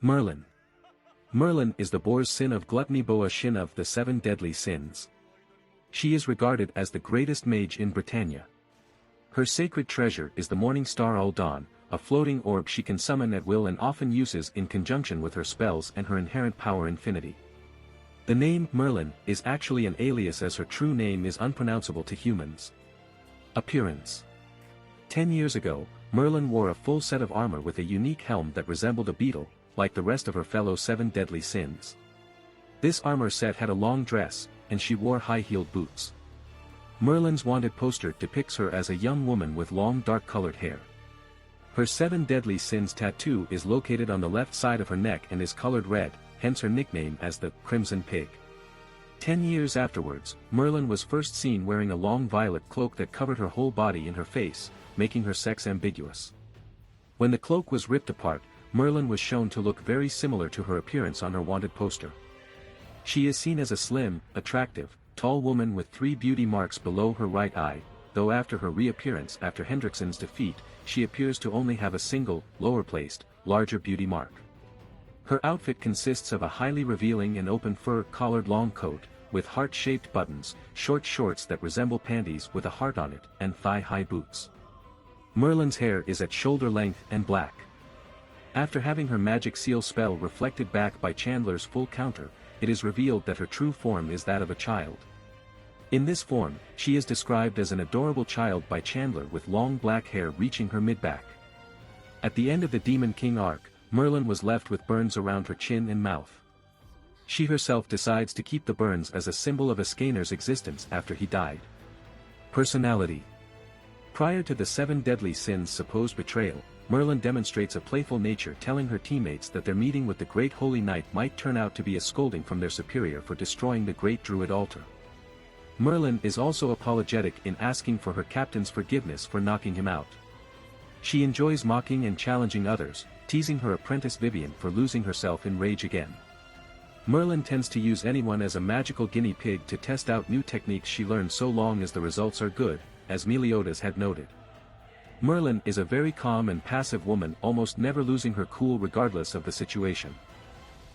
Merlin. Merlin is the boar's sin of gluttony, boa shin of the 7 deadly sins. She is regarded as the greatest mage in Britannia. Her sacred treasure is the morning star Dawn, a floating orb she can summon at will and often uses in conjunction with her spells and her inherent power infinity. The name Merlin is actually an alias as her true name is unpronounceable to humans. Appearance. 10 years ago, Merlin wore a full set of armor with a unique helm that resembled a beetle, like the rest of her fellow 7 deadly sins. This armor set had a long dress, and she wore high-heeled boots. Merlin's wanted poster depicts her as a young woman with long dark-colored hair. Her 7 deadly sins tattoo is located on the left side of her neck and is colored red, hence her nickname as the Crimson Pig. 10 years afterwards, Merlin was first seen wearing a long violet cloak that covered her whole body and her face, making her sex ambiguous. When the cloak was ripped apart, Merlin was shown to look very similar to her appearance on her wanted poster. She is seen as a slim, attractive, tall woman with 3 beauty marks below her right eye, though after her reappearance after Hendrickson's defeat, she appears to only have a single, lower-placed, larger beauty mark. Her outfit consists of a highly revealing and open fur-collared long coat, with heart-shaped buttons, short shorts that resemble panties with a heart on it, and thigh-high boots. Merlin's hair is at shoulder length and black. After having her magic seal spell reflected back by Chandler's full counter, it is revealed that her true form is that of a child. In this form, she is described as an adorable child by Chandler with long black hair reaching her mid-back. At the end of the Demon King arc, Merlin was left with burns around her chin and mouth. She herself decides to keep the burns as a symbol of Escaner's existence after he died. Personality. Prior to the 7 deadly sins' supposed betrayal, Merlin demonstrates a playful nature, telling her teammates that their meeting with the Great Holy Knight might turn out to be a scolding from their superior for destroying the Great Druid altar. Merlin is also apologetic in asking for her captain's forgiveness for knocking him out. She enjoys mocking and challenging others, teasing her apprentice Vivian for losing herself in rage again. Merlin tends to use anyone as a magical guinea pig to test out new techniques she learns so long as the results are good, as Meliodas had noted. Merlin is a very calm and passive woman, almost never losing her cool regardless of the situation.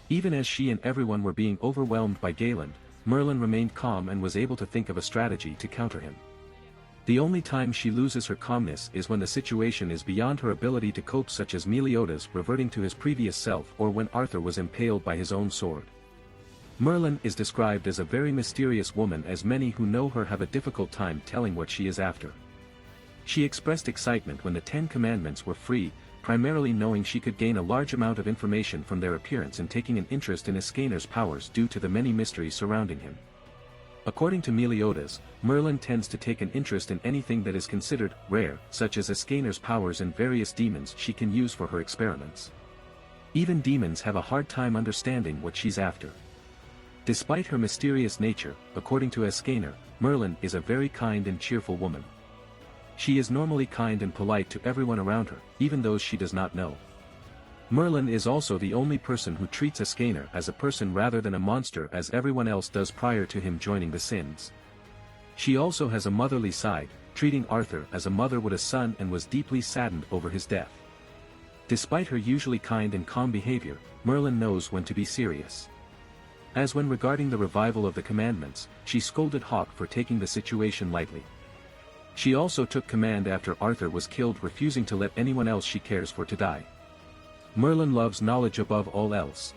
Even as she and everyone were being overwhelmed by Galen, Merlin remained calm and was able to think of a strategy to counter him. The only time she loses her calmness is when the situation is beyond her ability to cope, such as Meliodas reverting to his previous self or when Arthur was impaled by his own sword. Merlin is described as a very mysterious woman, as many who know her have a difficult time telling what she is after. She expressed excitement when the 10 Commandments were free, primarily knowing she could gain a large amount of information from their appearance and taking an interest in Escaner's powers due to the many mysteries surrounding him. According to Meliodas, Merlin tends to take an interest in anything that is considered rare, such as Escaner's powers and various demons she can use for her experiments. Even demons have a hard time understanding what she's after. Despite her mysterious nature, according to Escaner, Merlin is a very kind and cheerful woman. She is normally kind and polite to everyone around her, even those she does not know. Merlin is also the only person who treats Escaner as a person rather than a monster, as everyone else does prior to him joining the sins. She also has a motherly side, treating Arthur as a mother would a son, and was deeply saddened over his death. Despite her usually kind and calm behavior, Merlin knows when to be serious. As when regarding the revival of the commandments, she scolded Hawke for taking the situation lightly. She also took command after Arthur was killed, refusing to let anyone else she cares for to die. Merlin loves knowledge above all else.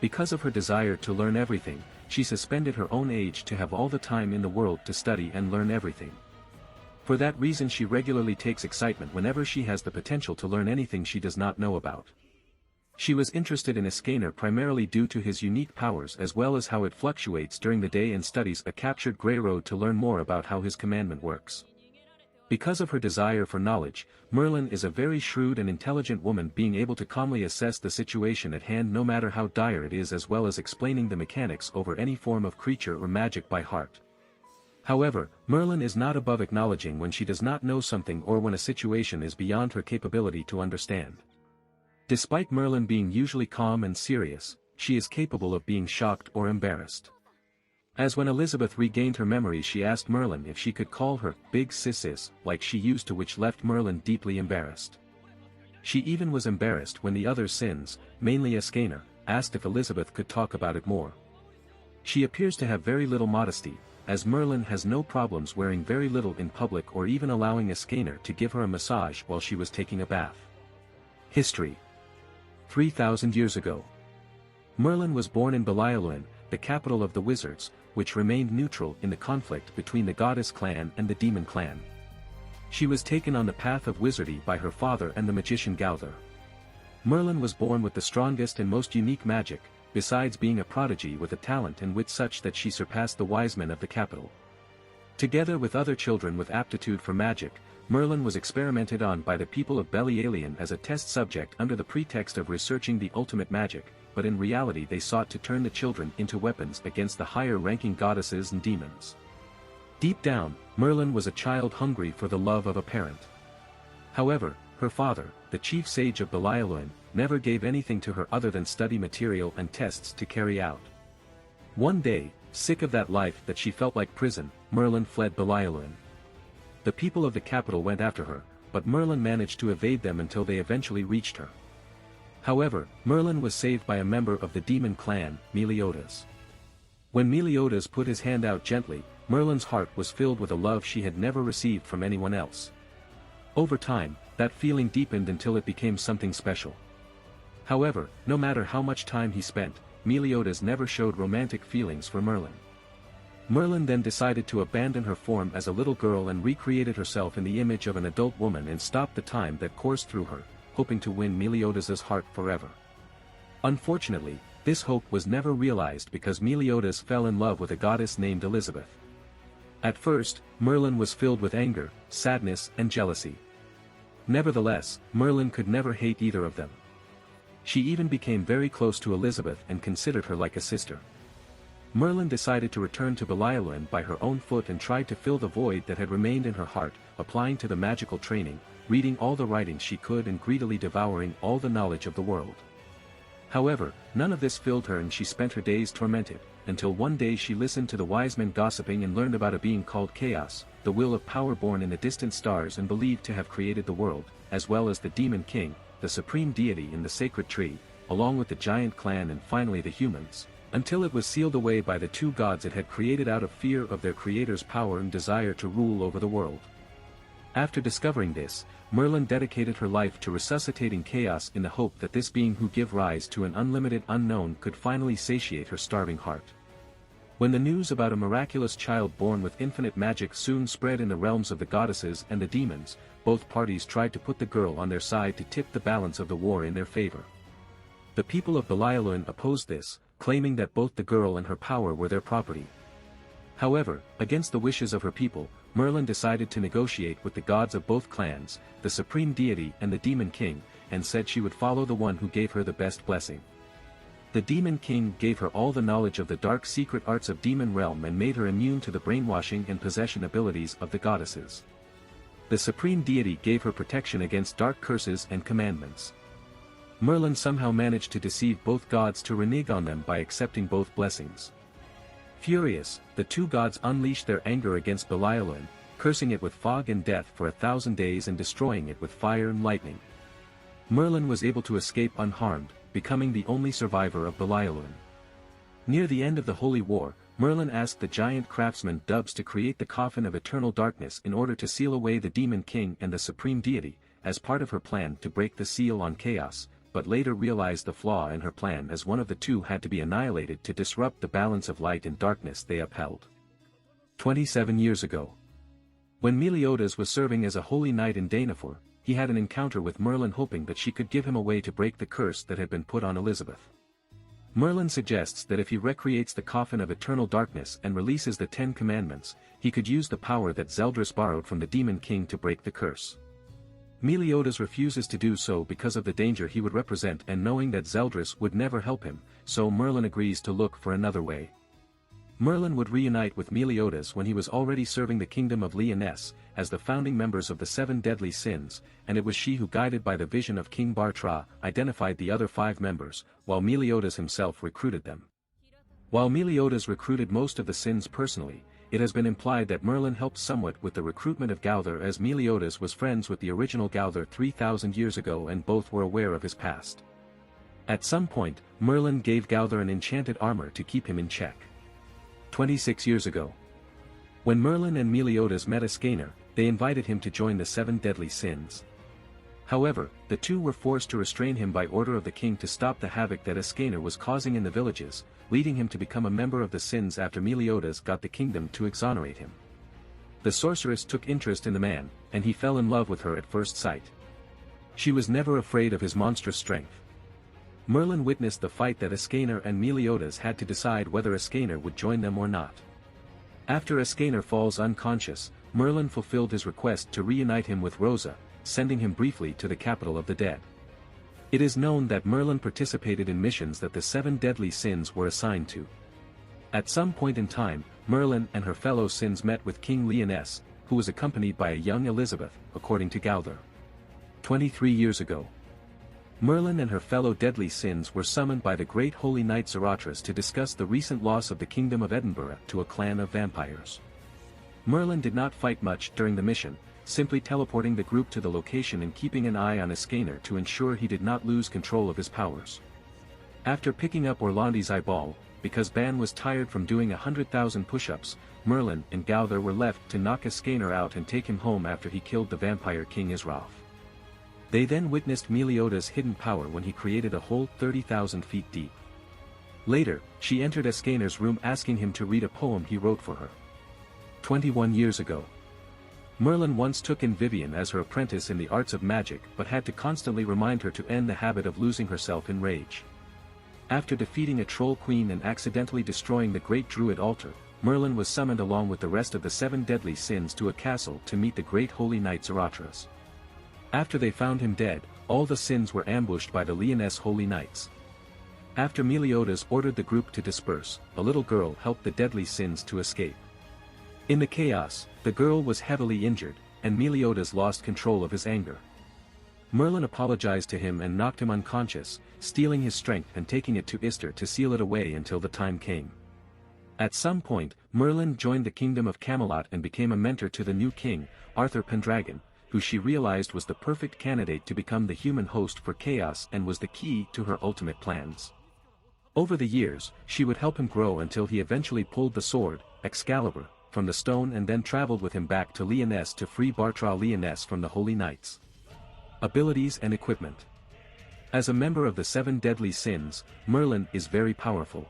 Because of her desire to learn everything, she suspended her own age to have all the time in the world to study and learn everything. For that reason she regularly takes excitement whenever she has the potential to learn anything she does not know about. She was interested in Escaner primarily due to his unique powers as well as how it fluctuates during the day, and studies a captured Grey Road to learn more about how his commandment works. Because of her desire for knowledge, Merlin is a very shrewd and intelligent woman, being able to calmly assess the situation at hand no matter how dire it is, as well as explaining the mechanics over any form of creature or magic by heart. However, Merlin is not above acknowledging when she does not know something or when a situation is beyond her capability to understand. Despite Merlin being usually calm and serious, she is capable of being shocked or embarrassed. As when Elizabeth regained her memory, she asked Merlin if she could call her Big Sis like she used to, which left Merlin deeply embarrassed. She even was embarrassed when the other sins, mainly Escanor, asked if Elizabeth could talk about it more. She appears to have very little modesty, as Merlin has no problems wearing very little in public or even allowing Escanor to give her a massage while she was taking a bath. History. 3,000 years ago. Merlin was born in Belialuin, the capital of the wizards, which remained neutral in the conflict between the goddess clan and the demon clan. She was taken on the path of wizardry by her father and the magician Gauther. Merlin was born with the strongest and most unique magic, besides being a prodigy with a talent and wit such that she surpassed the wise men of the capital. Together with other children with aptitude for magic, Merlin was experimented on by the people of Belialuin as a test subject under the pretext of researching the ultimate magic, but in reality they sought to turn the children into weapons against the higher-ranking goddesses and demons. Deep down, Merlin was a child hungry for the love of a parent. However, her father, the chief sage of Belialuin, never gave anything to her other than study material and tests to carry out. One day, sick of that life that she felt like prison, Merlin fled Belialuin. The people of the capital went after her, but Merlin managed to evade them until they eventually reached her. However, Merlin was saved by a member of the demon clan, Meliodas. When Meliodas put his hand out gently, Merlin's heart was filled with a love she had never received from anyone else. Over time, that feeling deepened until it became something special. However, no matter how much time he spent, Meliodas never showed romantic feelings for Merlin. Merlin then decided to abandon her form as a little girl and recreated herself in the image of an adult woman and stopped the time that coursed through her, hoping to win Meliodas's heart forever. Unfortunately, this hope was never realized because Meliodas fell in love with a goddess named Elizabeth. At first, Merlin was filled with anger, sadness and jealousy. Nevertheless, Merlin could never hate either of them. She even became very close to Elizabeth and considered her like a sister. Merlin decided to return to Belialuin by her own foot and tried to fill the void that had remained in her heart, applying to the magical training, reading all the writings she could and greedily devouring all the knowledge of the world. However, none of this filled her and she spent her days tormented, until one day she listened to the wise men gossiping and learned about a being called Chaos, the will of power born in the distant stars and believed to have created the world, as well as the demon king, the supreme deity in the sacred tree, along with the giant clan and finally the humans, until it was sealed away by the two gods it had created out of fear of their creator's power and desire to rule over the world. After discovering this, Merlin dedicated her life to resuscitating Chaos in the hope that this being who gave rise to an unlimited unknown could finally satiate her starving heart. When the news about a miraculous child born with infinite magic soon spread in the realms of the goddesses and the demons, both parties tried to put the girl on their side to tip the balance of the war in their favor. The people of Belialuin opposed this, claiming that both the girl and her power were their property. However, against the wishes of her people, Merlin decided to negotiate with the gods of both clans, the supreme deity and the demon king, and said she would follow the one who gave her the best blessing. The demon king gave her all the knowledge of the dark secret arts of demon realm and made her immune to the brainwashing and possession abilities of the goddesses. The supreme deity gave her protection against dark curses and commandments. Merlin somehow managed to deceive both gods to renege on them by accepting both blessings. Furious, the two gods unleashed their anger against Belialuin, cursing it with fog and death for 1,000 days and destroying it with fire and lightning. Merlin was able to escape unharmed, becoming the only survivor of Belialuin. Near the end of the Holy War, Merlin asked the giant craftsman Dubs to create the coffin of eternal darkness in order to seal away the demon king and the supreme deity, as part of her plan to break the seal on Chaos, but later realized the flaw in her plan as one of the two had to be annihilated to disrupt the balance of light and darkness they upheld. 27 years ago. When Meliodas was serving as a holy knight in Danafor, he had an encounter with Merlin hoping that she could give him a way to break the curse that had been put on Elizabeth. Merlin suggests that if he recreates the coffin of eternal darkness and releases the 10 commandments, he could use the power that Zeldris borrowed from the demon king to break the curse. Meliodas refuses to do so because of the danger he would represent and knowing that Zeldris would never help him, so Merlin agrees to look for another way. Merlin would reunite with Meliodas when he was already serving the kingdom of Lyonesse, as the founding members of the 7 deadly sins, and it was she who, guided by the vision of King Bartra, identified the other 5 members, while Meliodas himself recruited them. While Meliodas recruited most of the sins personally, it has been implied that Merlin helped somewhat with the recruitment of Gowther, as Meliodas was friends with the original Gowther 3,000 years ago and both were aware of his past. At some point, Merlin gave Gowther an enchanted armor to keep him in check. 26 years ago. When Merlin and Meliodas met Ascanor, they invited him to join the 7 deadly sins. However, the two were forced to restrain him by order of the king to stop the havoc that Ascanor was causing in the villages, leading him to become a member of the sins after Meliodas got the kingdom to exonerate him. The sorceress took interest in the man, and he fell in love with her at first sight. She was never afraid of his monstrous strength. Merlin witnessed the fight that Ascanor and Meliodas had to decide whether Ascanor would join them or not. After Ascanor falls unconscious, Merlin fulfilled his request to reunite him with Rosa, sending him briefly to the capital of the dead. It is known that Merlin participated in missions that the 7 deadly sins were assigned to. At some point in time, Merlin and her fellow sins met with King Lyonesse, who was accompanied by a young Elizabeth, according to Gowther. 23 years ago. Merlin and her fellow deadly sins were summoned by the great holy knight Zarathustra to discuss the recent loss of the kingdom of Edinburgh to a clan of vampires. Merlin did not fight much during the mission, simply teleporting the group to the location and keeping an eye on Ascanor to ensure he did not lose control of his powers. After picking up Orlandi's eyeball, because Ban was tired from doing 100,000 push-ups, Merlin and Gowther were left to knock Ascanor out and take him home after he killed the vampire king Israf. They then witnessed Meliodas' hidden power when he created a hole 30,000 feet deep. Later, she entered Ascanor's room asking him to read a poem he wrote for her. 21 years ago. Merlin once took in Vivian as her apprentice in the arts of magic but had to constantly remind her to end the habit of losing herself in rage. After defeating a troll queen and accidentally destroying the great druid altar, Merlin was summoned along with the rest of the 7 deadly sins to a castle to meet the great holy knight Zarathustra. After they found him dead, all the sins were ambushed by the Lyonesse holy knights. After Meliodas ordered the group to disperse, a little girl helped the deadly sins to escape. In the chaos, the girl was heavily injured, and Meliodas lost control of his anger. Merlin apologized to him and knocked him unconscious, stealing his strength and taking it to Ister to seal it away until the time came. At some point, Merlin joined the kingdom of Camelot and became a mentor to the new king, Arthur Pendragon, who she realized was the perfect candidate to become the human host for chaos and was the key to her ultimate plans. Over the years, she would help him grow until he eventually pulled the sword, Excalibur, from the stone and then traveled with him back to Lyonesse to free Bartra Lyonesse from the Holy Knights. Abilities and equipment. As a member of the 7 deadly sins, Merlin is very powerful.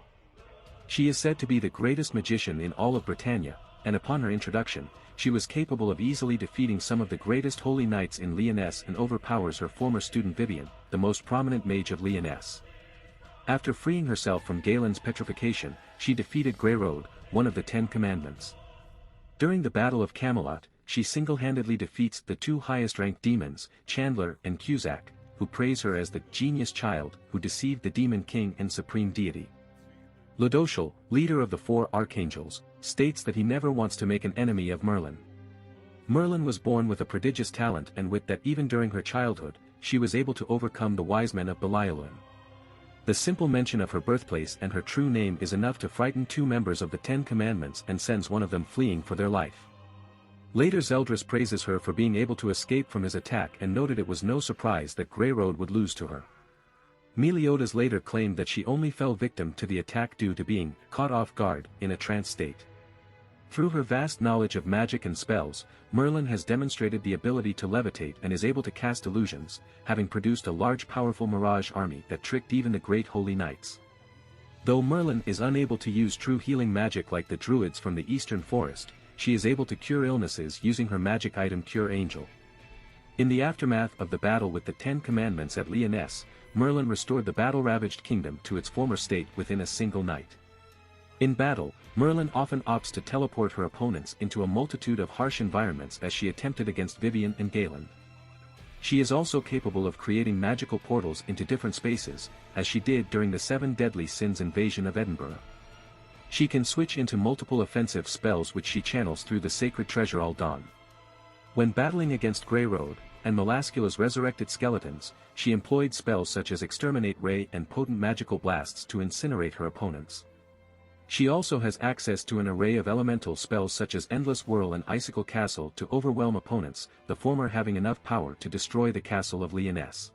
She is said to be the greatest magician in all of Britannia, and upon her introduction, she was capable of easily defeating some of the greatest holy knights in Lyonesse and overpowers her former student Vivian, the most prominent mage of Lyonesse. After freeing herself from Galen's petrification, she defeated Greyroad, one of the 10 commandments. During the Battle of Camelot, she single-handedly defeats the 2 highest-ranked demons, Chandler and Cusack, who praise her as the genius child who deceived the demon king and supreme deity. Lodoshel, leader of the 4 archangels, states that he never wants to make an enemy of Merlin. Merlin was born with a prodigious talent and wit that even during her childhood, she was able to overcome the wise men of Belialun. The simple mention of her birthplace and her true name is enough to frighten 2 members of the 10 commandments and sends one of them fleeing for their life. Later Zeldris praises her for being able to escape from his attack and noted it was no surprise that Greyroad would lose to her. Meliodas later claimed that she only fell victim to the attack due to being caught off guard in a trance state. Through her vast knowledge of magic and spells, Merlin has demonstrated the ability to levitate and is able to cast illusions, having produced a large powerful mirage army that tricked even the great holy knights. Though Merlin is unable to use true healing magic like the druids from the eastern forest, she is able to cure illnesses using her magic item Cure Angel. In the aftermath of the battle with the 10 commandments at Lyonesse, Merlin restored the battle-ravaged kingdom to its former state within a single night. In battle, Merlin often opts to teleport her opponents into a multitude of harsh environments as she attempted against Vivian and Galen. She is also capable of creating magical portals into different spaces, as she did during the 7 deadly sins invasion of Edinburgh. She can switch into multiple offensive spells which she channels through the sacred treasure Aldan. When battling against Greyroad, and Melascula's resurrected skeletons, she employed spells such as Exterminate Ray and potent magical blasts to incinerate her opponents. She also has access to an array of elemental spells such as Endless Whirl and Icicle Castle to overwhelm opponents, the former having enough power to destroy the castle of Lyonesse.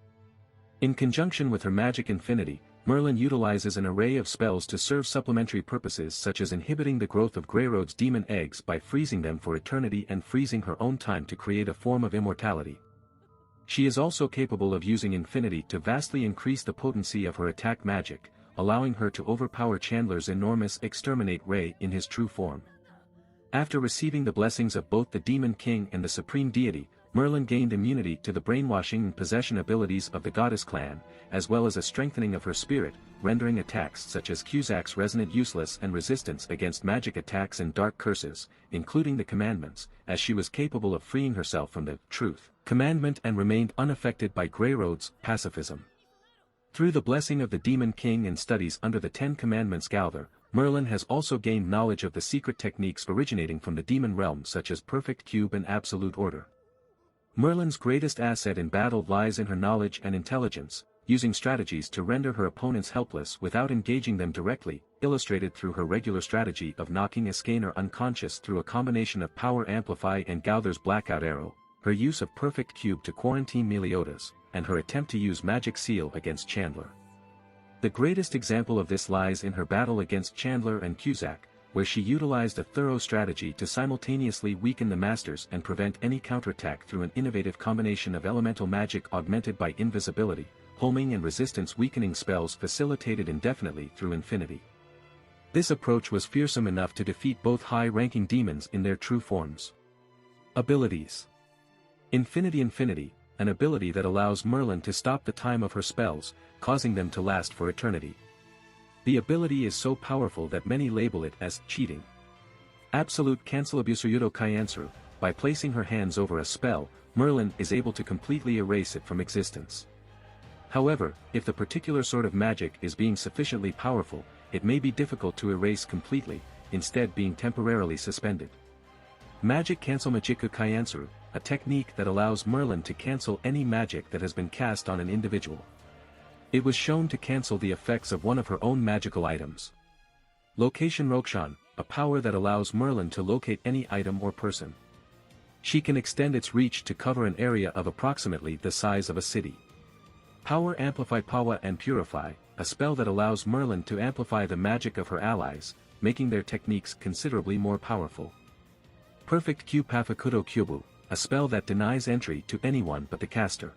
In conjunction with her magic infinity, Merlin utilizes an array of spells to serve supplementary purposes such as inhibiting the growth of Greyroad's demon eggs by freezing them for eternity and freezing her own time to create a form of immortality. She is also capable of using infinity to vastly increase the potency of her attack magic, allowing her to overpower Chandler's enormous Exterminate Ray in his true form. After receiving the blessings of both the Demon King and the Supreme Deity, Merlin gained immunity to the brainwashing and possession abilities of the Goddess Clan, as well as a strengthening of her spirit, rendering attacks such as Cusack's resonant useless and resistance against magic attacks and dark curses, including the commandments, as she was capable of freeing herself from the truth commandment and remained unaffected by Greyroad's pacifism. Through the blessing of the Demon King and studies under the Ten Commandments Galther, Merlin has also gained knowledge of the secret techniques originating from the demon realm such as Perfect Cube and Absolute Order. Merlin's greatest asset in battle lies in her knowledge and intelligence, using strategies to render her opponents helpless without engaging them directly, illustrated through her regular strategy of knocking Escaner unconscious through a combination of Power Amplify and Galther's Blackout Arrow, her use of Perfect Cube to quarantine Meliodas, and her attempt to use Magic Seal against Chandler. The greatest example of this lies in her battle against Chandler and Cusack, where she utilized a thorough strategy to simultaneously weaken the Masters and prevent any counterattack through an innovative combination of elemental magic augmented by invisibility, homing and resistance weakening spells facilitated indefinitely through infinity. This approach was fearsome enough to defeat both high-ranking demons in their true forms. Abilities. Infinity, an ability that allows Merlin to stop the time of her spells, causing them to last for eternity. The ability is so powerful that many label it as cheating. Absolute Cancelabusryudo Kaiansuru, by placing her hands over a spell, Merlin is able to completely erase it from existence. However, if the particular sort of magic is being sufficiently powerful, it may be difficult to erase completely, instead being temporarily suspended. Magic Cancel Majiku Kaiansuru, a technique that allows Merlin to cancel any magic that has been cast on an individual. It was shown to cancel the effects of one of her own magical items. Location Rokshan, a power that allows Merlin to locate any item or person. She can extend its reach to cover an area of approximately the size of a city. Power Amplify Pawa and Purify, a spell that allows Merlin to amplify the magic of her allies, making their techniques considerably more powerful. Perfect Q Pafakudo Kyubu, a spell that denies entry to anyone but the caster.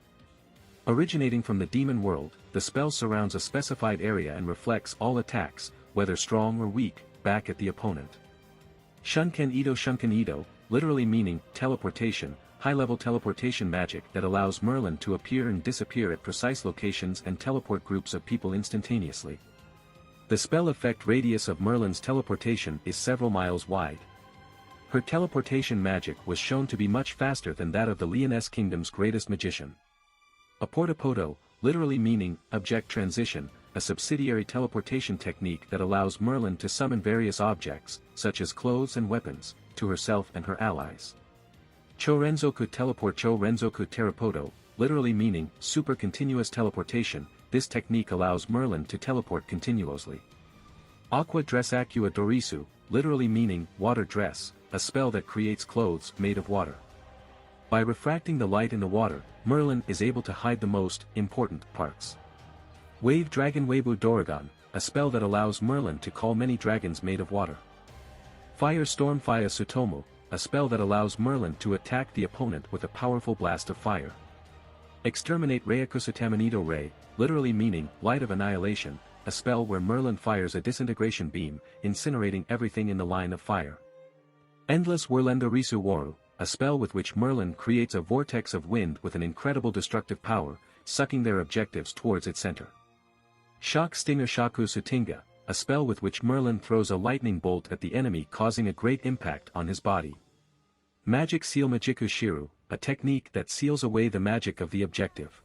Originating from the demon world, the spell surrounds a specified area and reflects all attacks, whether strong or weak, back at the opponent. Shunken Ido, literally meaning teleportation, high-level teleportation magic that allows Merlin to appear and disappear at precise locations and teleport groups of people instantaneously. The spell effect radius of Merlin's teleportation is several miles wide. Her teleportation magic was shown to be much faster than that of the Lyonesse Kingdom's greatest magician. Aportapoto, literally meaning object transition, a subsidiary teleportation technique that allows Merlin to summon various objects, such as clothes and weapons, to herself and her allies. Chorenzoku Teleport Chorenzoku Terapoto, literally meaning super continuous teleportation, this technique allows Merlin to teleport continuously. Aqua Dress Acua Dorisu, literally meaning water dress, a spell that creates clothes made of water. By refracting the light in the water, Merlin is able to hide the most important parts. Wave Dragon Weibu Doragon, a spell that allows Merlin to call many dragons made of water. Fire Storm Fire Sutomu, a spell that allows Merlin to attack the opponent with a powerful blast of fire. Exterminate Reakusutamanito Ray, literally meaning light of annihilation, a spell where Merlin fires a disintegration beam, incinerating everything in the line of fire. Endless Whirlendo Risu Waru, a spell with which Merlin creates a vortex of wind with an incredible destructive power, sucking their objectives towards its center. Shock Stinger Shaku Sutinga, a spell with which Merlin throws a lightning bolt at the enemy causing a great impact on his body. Magic Seal Majiku Shiru, a technique that seals away the magic of the objective.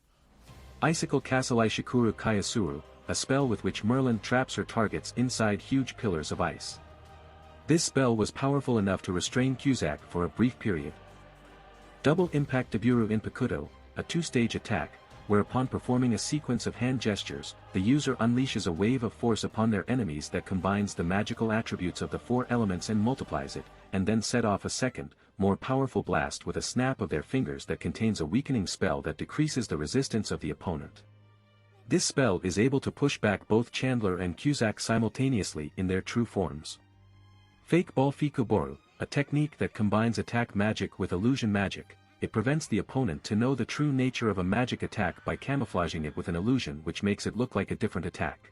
Icicle Castle Ishikuru Kayasuru, a spell with which Merlin traps her targets inside huge pillars of ice. This spell was powerful enough to restrain Cusack for a brief period. Double Impact Deburu Inpakudo, a two-stage attack, where upon performing a sequence of hand gestures, the user unleashes a wave of force upon their enemies that combines the magical attributes of the four elements and multiplies it, and then set off a second, more powerful blast with a snap of their fingers that contains a weakening spell that decreases the resistance of the opponent. This spell is able to push back both Chandler and Cusack simultaneously in their true forms. Fake Ball Fikuboru, a technique that combines attack magic with illusion magic. It prevents the opponent to know the true nature of a magic attack by camouflaging it with an illusion which makes it look like a different attack.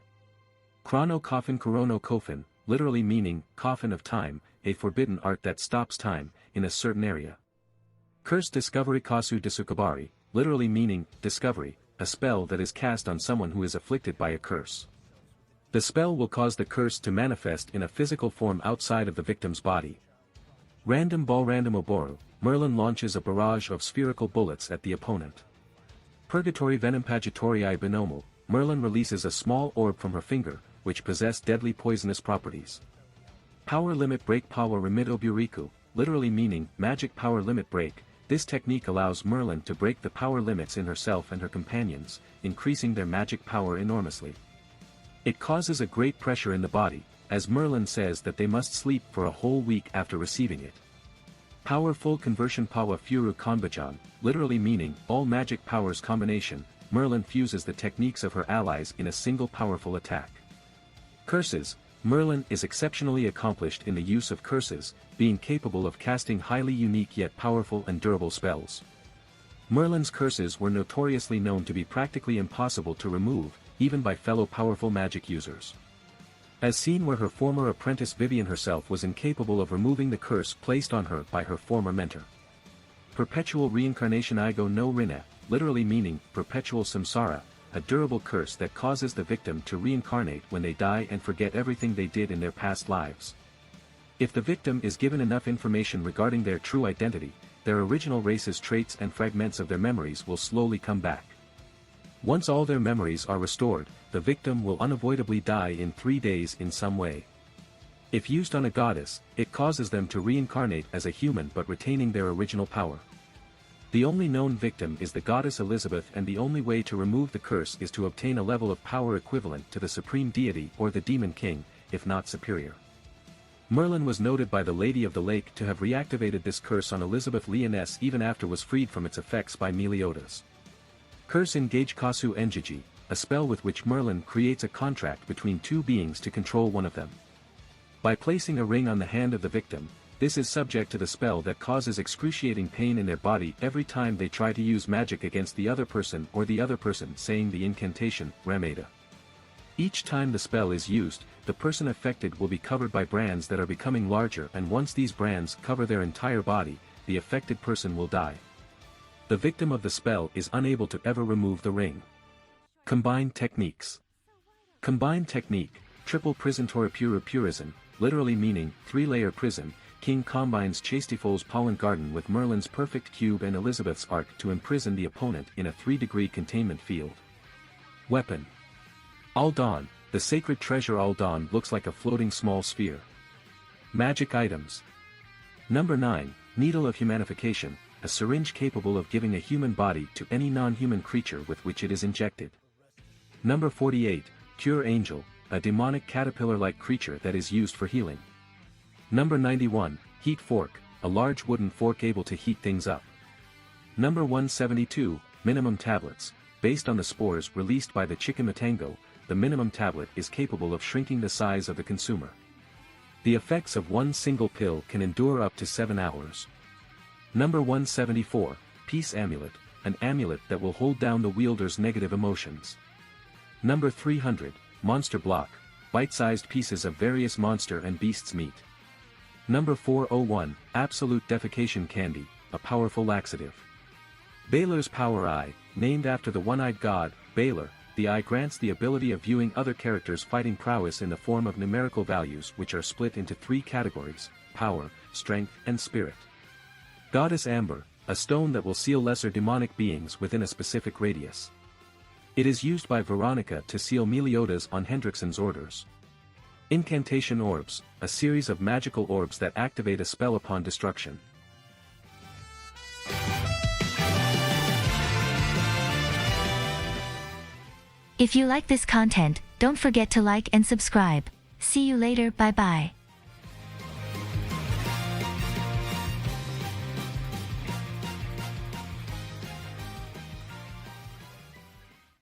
Chrono Coffin Kurono Kofin, literally meaning, coffin of time, a forbidden art that stops time, in a certain area. Curse Discovery Kasu Disukabari, literally meaning, discovery, a spell that is cast on someone who is afflicted by a curse. The spell will cause the curse to manifest in a physical form outside of the victim's body. Random Ball Random Oboru, Merlin launches a barrage of spherical bullets at the opponent. Purgatory Venom Pagitorii Binomu, Merlin releases a small orb from her finger, which possess deadly poisonous properties. Power Limit Break Power Rimido Buriku, literally meaning, magic power limit break. This technique allows Merlin to break the power limits in herself and her companions, increasing their magic power enormously. It causes a great pressure in the body, as Merlin says that they must sleep for a whole week after receiving it. Powerful Conversion Pawa Furu Konbajan, literally meaning, all magic powers combination. Merlin fuses the techniques of her allies in a single powerful attack. Curses, Merlin is exceptionally accomplished in the use of curses, being capable of casting highly unique yet powerful and durable spells. Merlin's curses were notoriously known to be practically impossible to remove, even by fellow powerful magic users. As seen where her former apprentice Vivian herself was incapable of removing the curse placed on her by her former mentor. Perpetual Reincarnation Igo no Rina, literally meaning, perpetual samsara, a durable curse that causes the victim to reincarnate when they die and forget everything they did in their past lives. If the victim is given enough information regarding their true identity, their original race's traits and fragments of their memories will slowly come back. Once all their memories are restored, the victim will unavoidably die in 3 days in some way. If used on a goddess, it causes them to reincarnate as a human but retaining their original power. The only known victim is the goddess Elizabeth, and the only way to remove the curse is to obtain a level of power equivalent to the supreme deity or the demon king, if not superior. Merlin was noted by the Lady of the Lake to have reactivated this curse on Elizabeth Leoness even after was freed from its effects by Meliodas. Curse Engage Kasu Enjiji, a spell with which Merlin creates a contract between two beings to control one of them. By placing a ring on the hand of the victim, this is subject to the spell that causes excruciating pain in their body every time they try to use magic against the other person or the other person saying the incantation, Rameda. Each time the spell is used, the person affected will be covered by brands that are becoming larger, and once these brands cover their entire body, the affected person will die. The victim of the spell is unable to ever remove the ring. Combined Techniques. Combined Technique, Triple Prison Torapura Purism, literally meaning, 3-layer prison. King combines Chastifol's Pollen Garden with Merlin's Perfect Cube and Elizabeth's Arc to imprison the opponent in a 3-degree containment field. Weapon. Aldan, the sacred treasure Aldan looks like a floating small sphere. Magic items. Number 9, Needle of Humanification, a syringe capable of giving a human body to any non-human creature with which it is injected. Number 48, Cure Angel, a demonic caterpillar-like creature that is used for healing. Number 91, Heat Fork, a large wooden fork able to heat things up. Number 172, Minimum Tablets, based on the spores released by the Chikamatango, the minimum tablet is capable of shrinking the size of the consumer. The effects of one single pill can endure up to 7 hours. Number 174, Peace Amulet, an amulet that will hold down the wielder's negative emotions. Number 300, Monster Block, bite-sized pieces of various monster and beasts meat. Number 401, Absolute Defecation Candy, a powerful laxative. Baylor's Power Eye, named after the one-eyed god, Baylor, the eye grants the ability of viewing other characters' fighting prowess in the form of numerical values which are split into 3 categories, power, strength, and spirit. Goddess Amber, a stone that will seal lesser demonic beings within a specific radius. It is used by Veronica to seal Meliodas on Hendrickson's orders. Incantation Orbs, a series of magical orbs that activate a spell upon destruction. If you like this content, don't forget to like and subscribe. See you later, bye bye.